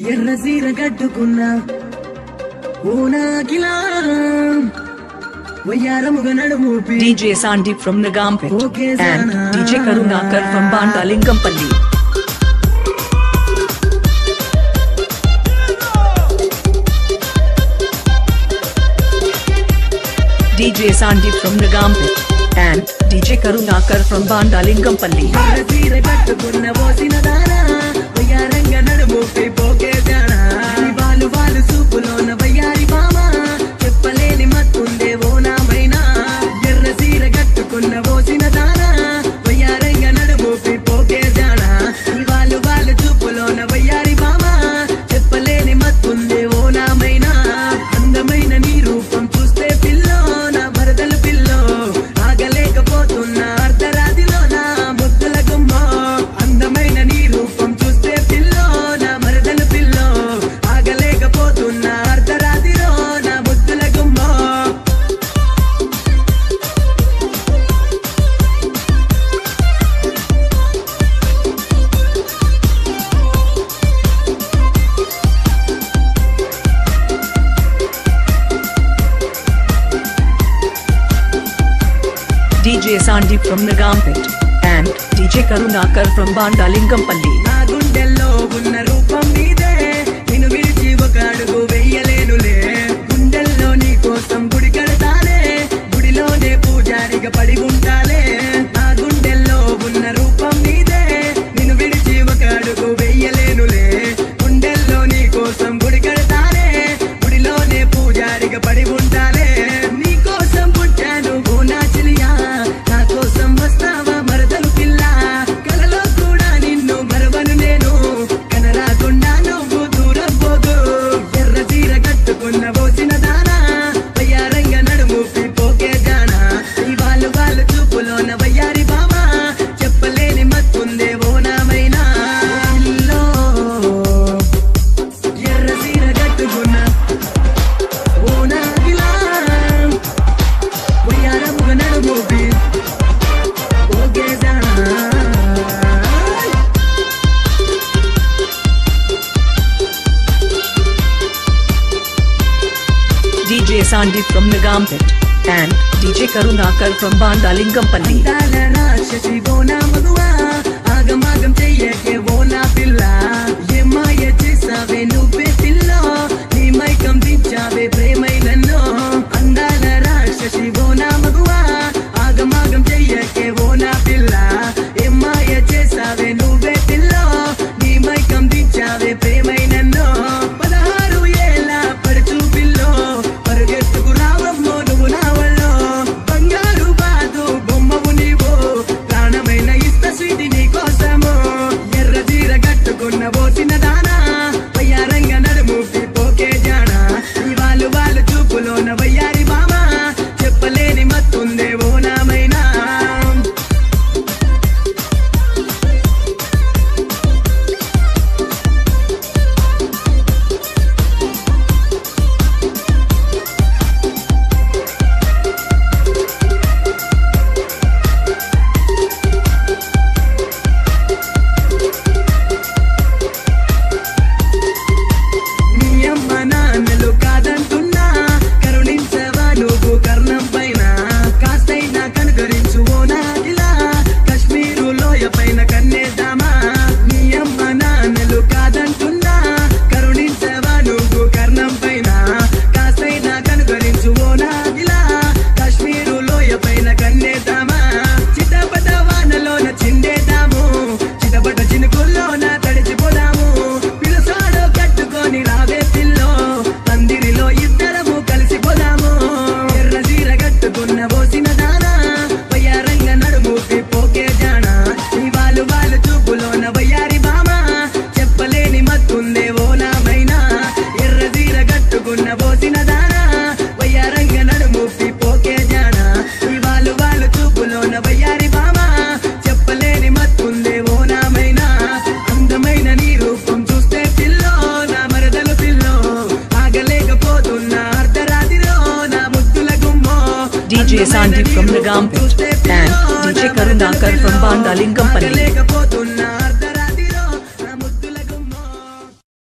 ఎర్ర సీర కట్టుకున్నా ఓనాకిలా వయ్యారముగా నడుమూపి DJ Sandeep from Nagampet and DJ Karunakar from Bandalingampalli. DJ Sandeep from Nagampet and DJ Karunakar from Bandalingampalli. ఎర్ర సీర కట్టుకున్న ఓసిన దానా వయ్యారంగా నడుమూపి పోకే జానా వాళ్ళు వాళ్ళు సూపులోన వయ్యారి బామా చెప్పలేని మత్తుందే ఓ నామైనా ఎర్ర సీర కట్టుకున్న ఓసిన దానా వయ్యారంగా నడుమూపి పోకే జానా వాళ్ళు వాళ్ళు చూపులోన వయ్యారి బామా చెప్పలేని మత్తుందే ఓ నామైనా అందమైన నీ రూపం చూస్తే పిల్లో నా భరతలు పిల్లో ఆగలేకపోతున్నా అర్ధరాత్రిలో నా ముద్దుల గుమ్మ అందమైన నీ రూపం చూస్తే పిల్లో నా మరదలు పిల్లో ఆగలేకపోతున్నా అర్ధరాత్రిలో నా ముద్దుల గుమ్మ DJ Sandeep from Nagampet and DJ Karunakar from Bandalingampalli. నా గుండెల్లో ఉన్న రూపం నీదే నిన్ను విడిచి ఒక అడుగు వెయ్యలేనులే గుండెల్లో నీ కోసం గుడి కడతానే గుడిలోనే పూజారిగా పడి ఉంటాలే నా గుండెల్లో ఉన్న రూపం నీదే నిన్ను విడిచి ఒక అడుగు వెయ్యలేనులే గుండెల్లో నీ కోసం గుడి కడతానే గుడిలోనే పూజారిగా పడి ఉంటాలే నీ కోసం పుట్టాను ఓ నా చెలియా నా కోసం వస్తావా మరదలు పిల్ల కలలో కూడా నిన్ను మరవను నేను కనరాకుండా నువ్వు దూరం పోదు ఎర్ర చీర కట్టుకున్న పోసిన దానా వయ్యారంగా నడుమూపి పోకే జానా ఈ వాళ్ళు వాళ్ళు చూపులోన వయ్యారి బామా చెప్పలేని మత్తుందే ఓ నామైనా ఇల్లో ఎర్ర చీర కట్టుకున్న ఓ నాగిలా వయ్యారముగా నడుమూపి పోకే జానా DJ Sandeep from Nagampet and DJ Karunakar from Bandalingampalli. అందాల రాక్షసి ఓ నా మగువా ఆగమాగం చెయ్యకే ఓ నా పిల్ల ఏ మాయ చేసావే నువ్వే పిల్ల నీ మైకం దించావే ప్రేమై నన్ను అందాల రాక్షసి ఓ నా మగువా ఆగమాగం చెయ్యకే ఓ నా పిల్ల ఏ మాయ చేసావే నువ్వే పిల్ల నీ మైకం దించావే ప్రేమై నన్ను 16 ఏళ్ళ పడుచు పిల్లో పరుగెత్తుకు రావమ్మో నువ్వు నా వల్లో బంగారు బాదు బొమ్మవు నీవు ప్రాణమైన ఇస్త స్వీటి నీ కోసము ఎర్ర చీర కట్టుకున్న పోసిన దానా వయ్యారంగా నడుమూపి పోకే జానా ఈ వాళ్ళు వాళ్ళు చూపులోన వయ్యారి బామా చెప్పలేని మత్తుందే ఓ నామైనా నీ అమ్మ నాన్నలు కాదంటున్నా కరుణించవా నువ్వు కర్ణం పైన కాస్తైనా కనుగరించు ఓ నాగిలా కశ్మీరు లోయ పైన కన్నేద్దామా నీ అమ్మ నాన్నలు కాదంటున్నా కరుణించవా నువ్వు కర్ణం పైన కాస్తైనా కనుగరించు ఓ నాగిలా కశ్మీరు లోయ పైన కన్నేద్దామా చిటపట వానలోన చిందేద్దాము చిటపట చినుకుల్లోన తడిచిపోదాము పిలుసాడో కట్టుకొని రావే పిల్లో పందిరిలో ఇద్దరము కలిసిపోదాము ఎర్ర చీర కట్టుకున్న పోసిన దానా వయ్యారంగా నడుమూపి పోకే జానా ఈ వాళ్ళు వాళ్ళు చూపులోన వయ్యారి బామా చెప్పలేని మత్తుందే ఓ నామైనా ఎర్ర చీర కట్టుకున్న పోసిన దానా వయ్యారంగా నడుమూపి పోకే జానా ఈ వాళ్ళు వాళ్ళు చూపులోన వయ్యారి బామా చెప్పలేని మత్తుందే ఓ నామైనా అందమైన నీ రూపం చూస్తే పిల్లో నా మరదలు పిల్లో ఆగలేకపోతున్నా అర్ధరాత్రిలో నా ముద్దుల గుమ్మో DJ Sandeep from Nagampet and DJ Karunakar from Bandalingampalli. ఆగలేకపోతున్నా